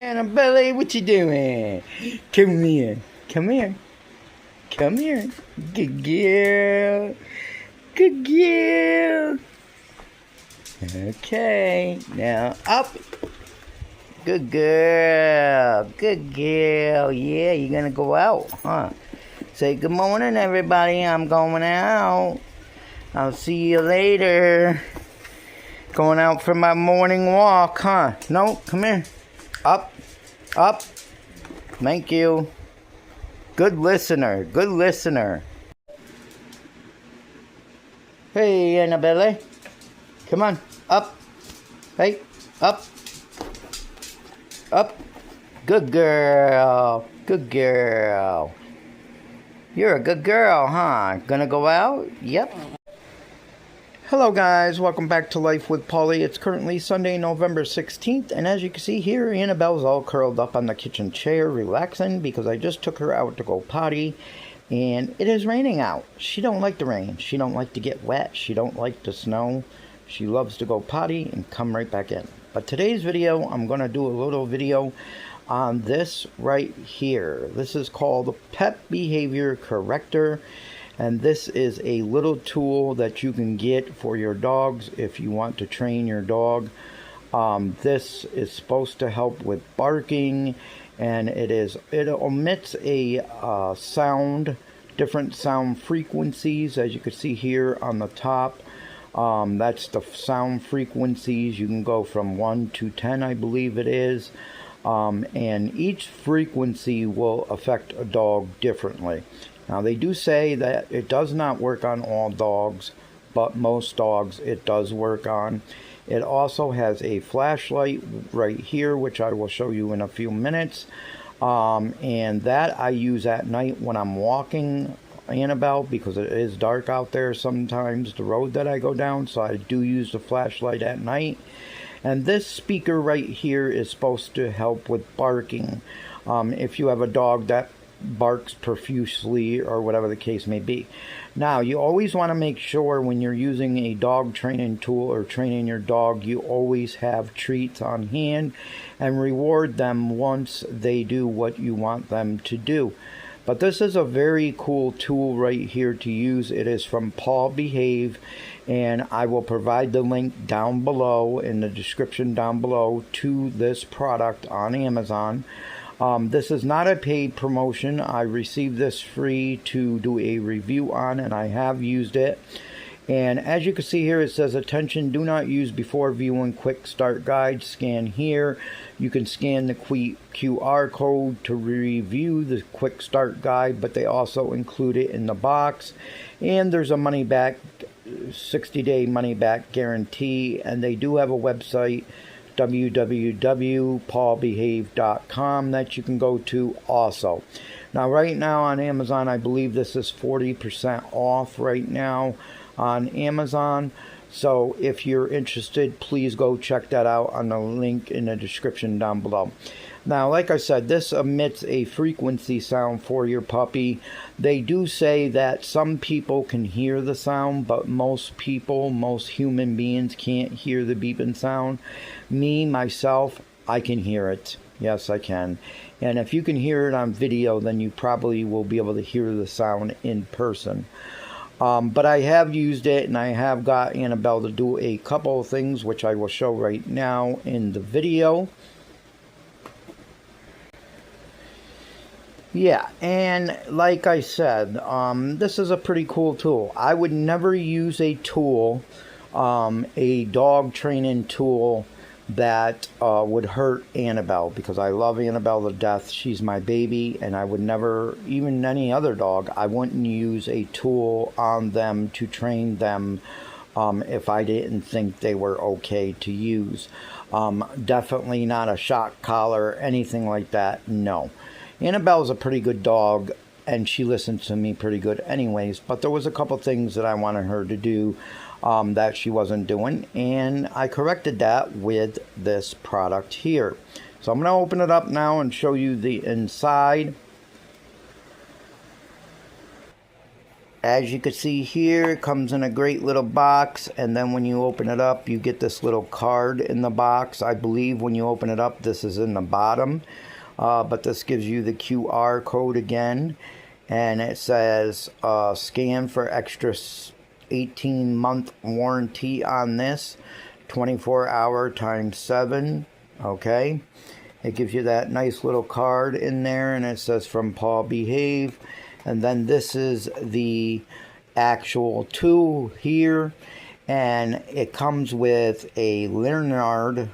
Annabelle, what you doing? Come here. Come here. Come here. Good girl. Good girl. Okay. Now up. Good girl. Good girl. Yeah, you're gonna go out, huh? Say good morning, everybody. I'm going out. I'll see you later. Going out for my morning walk, huh? No, come here. Up. Up. Thank you. Good listener. Good listener. Hey, Annabelle. Come on. Up. Hey. Up. Up. Good girl. Good girl. You're a good girl, huh? Gonna go out? Yep. Hello guys, welcome back to Life with Pauly. It's currently Sunday, November 16th, and as you can see here, Annabelle's all curled up on the kitchen chair, relaxing, because I just took her out to go potty, and it is raining out. She don't like the rain. She don't like to get wet. She don't like the snow. She loves to go potty and come right back in. But today's video, I'm going to do a little video on this right here. This is called Pet Behavior Corrector. And this is a little tool that you can get for your dogs if you want to train your dog. This is supposed to help with barking, and it emits a sound, different sound frequencies, as you can see here on the top. That's the sound frequencies. You can go from 1 to 10, I believe it is. And each frequency will affect a dog differently. Now, they do say that it does not work on all dogs, but most dogs it does work on. It also has a flashlight right here, which I will show you in a few minutes. And that I use at night when I'm walking Annabelle, because it is dark out there sometimes, the road that I go down, so I do use the flashlight at night. And this speaker right here is supposed to help with barking. If you have a dog that barks profusely or whatever the case may be. Now, you always want to make sure when you're using a dog training tool or training your dog, you always have treats on hand and reward them once they do what you want them to do. But this is a very cool tool right here to use. It is from PawBehave, and I will provide the link down below in the description down below to this product on Amazon. This is not a paid promotion. I received this free to do a review on, and I have used it. And as you can see here, it says, attention, do not use before viewing quick start guide. Scan here. You can scan the QR code to review the quick start guide, but they also include it in the box. And there's a money back, 60-day money back guarantee, and they do have a website, www.pawbehave.com, that you can go to also. Now, right now on Amazon, I believe this is 40% off right now on Amazon. So if you're interested, please go check that out on the link in the description down below. Now, like I said, this emits a frequency sound for your puppy. They do say that some people can hear the sound, but most people, most human beings can't hear the beeping sound. Me, myself, I can hear it. Yes, I can. And if you can hear it on video, then you probably will be able to hear the sound in person. But I have used it, and I have got Annabelle to do a couple of things, which I will show right now in the video. Yeah, and like I said, this is a pretty cool tool. I would never use a tool, a dog training tool, that would hurt Annabelle, because I love Annabelle to death. She's my baby, and I would never, even any other dog, I wouldn't use a tool on them to train them if I didn't think they were okay to use. Definitely not a shock collar, anything like that, no. Annabelle's a pretty good dog, and she listens to me pretty good anyways, but there was a couple things that I wanted her to do that she wasn't doing, and I corrected that with this product here. So I'm going to open it up now and show you the inside. As you can see here, it comes in a great little box, and then when you open it up, you get this little card in the box. I believe when you open it up, this is in the bottom, but this gives you the QR code again, and it says scan for extra 18-month warranty on this, 24-hour times 7, okay? It gives you that nice little card in there, and it says from PawBehave. And then this is the actual tool here, and it comes with a Leonard,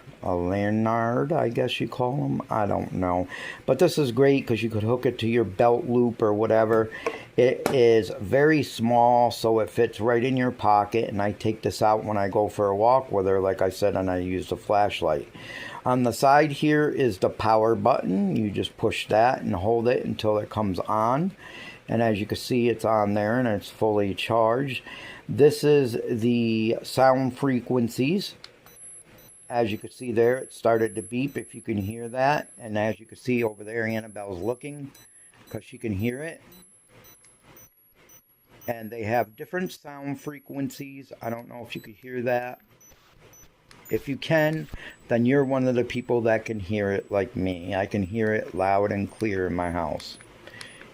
I guess you call them, I don't know. But this is great because you could hook it to your belt loop or whatever. It is very small, so it fits right in your pocket, and I take this out when I go for a walk with her, like I said, and I use the flashlight. On the side here is the power button. You just push that and hold it until it comes on. And as you can see, it's on there and it's fully charged. This is the sound frequencies. As you can see there, it started to beep if you can hear that. And as you can see over there, Annabelle's looking because she can hear it. And they have different sound frequencies. I don't know if you could hear that. If you can, then you're one of the people that can hear it like me. I can hear it loud and clear in my house.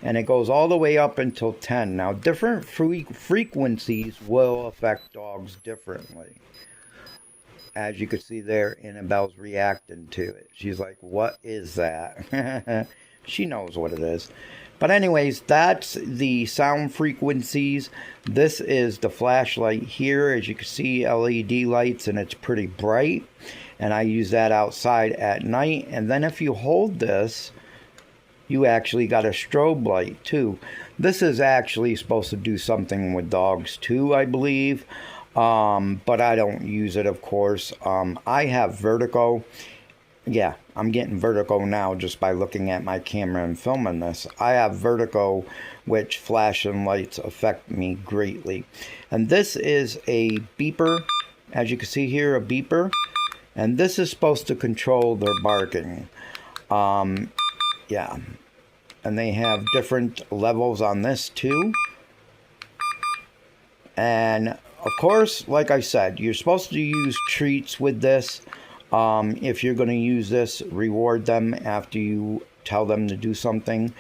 And it goes all the way up until 10. Now, different frequencies will affect dogs differently. As you can see there, Annabelle's reacting to it. She's like, what is that? She knows what it is. But anyways, that's the sound frequencies. This is the flashlight here. As you can see, LED lights, and it's pretty bright. And I use that outside at night. And then if you hold this, you actually got a strobe light too. This is actually supposed to do something with dogs too, I believe. But I don't use it, of course. I have vertigo. Yeah, I'm getting vertigo now just by looking at my camera and filming this. I have vertigo, which flashing lights affect me greatly. And this is a beeper. As you can see here, a beeper. And this is supposed to control their barking. Yeah, and they have different levels on this too. And of course, like I said, you're supposed to use treats with this. If you're going to use this, reward them after you tell them to do something.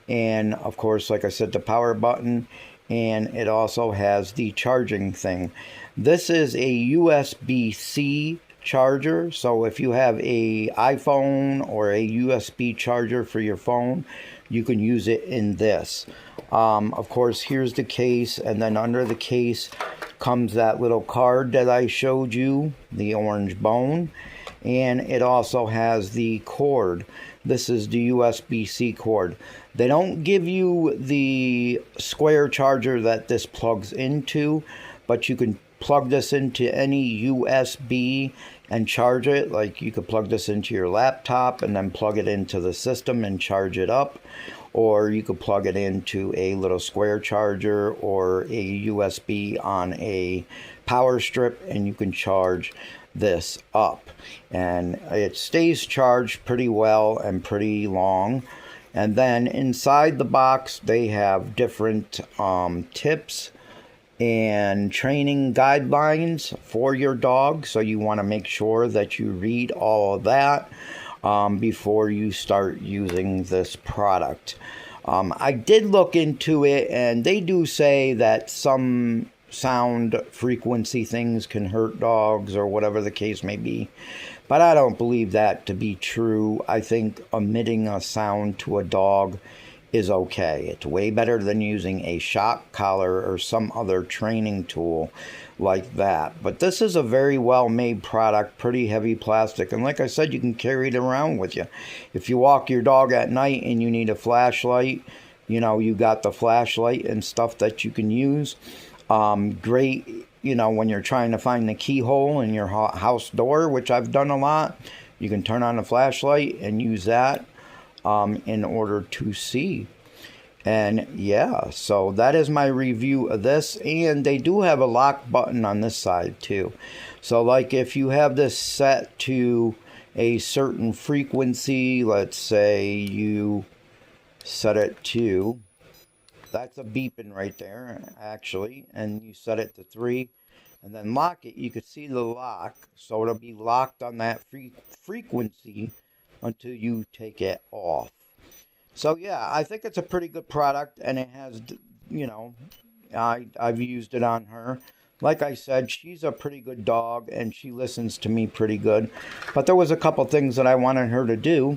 And of course, like I said, the power button, and it also has the charging thing. This is a USB-C charger, so if you have a iPhone or a USB charger for your phone, you can use it in this. Of course, here's the case, and then under the case comes that little card that I showed you, the orange bone, and it also has the cord. This is the USB-C cord. They don't give you the square charger that this plugs into, but you can plug this into any USB and charge it. Like you could plug this into your laptop and then plug it into the system and charge it up. Or you could plug it into a little square charger or a USB on a power strip, and you can charge this up. And it stays charged pretty well and pretty long. And then inside the box, they have different tips and training guidelines for your dog. So you want to make sure that you read all of that before you start using this product. I did look into it, and they do say that some sound frequency things can hurt dogs or whatever the case may be. But I don't believe that to be true. I think emitting a sound to a dog is okay. It's way better than using a shock collar or some other training tool like that. But this is a very well made product, pretty heavy plastic, and like I said, you can carry it around with you. If you walk your dog at night and you need a flashlight, you know, you got the flashlight and stuff that you can use. Great, you know, when you're trying to find the keyhole in your house door, which I've done a lot, you can turn on the flashlight and use that in order to see. And yeah, so that is my review of this. And they do have a lock button on this side too. So like if you have this set to a certain frequency, let's say you set it to That's a beeping right there, actually. And you set it to 3. And then lock it. You could see the lock. So it'll be locked on that frequency until you take it off. So yeah, I think it's a pretty good product. And it has, you know, I've used it on her. Like I said, she's a pretty good dog, and she listens to me pretty good. But there was a couple things that I wanted her to do,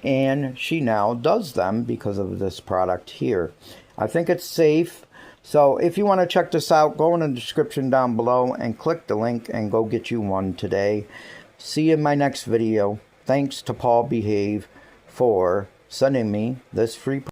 and she now does them because of this product here. I think it's safe. So if you want to check this out, go in the description down below and click the link and go get you one today. See you in my next video. Thanks to PawBehave for sending me this free product.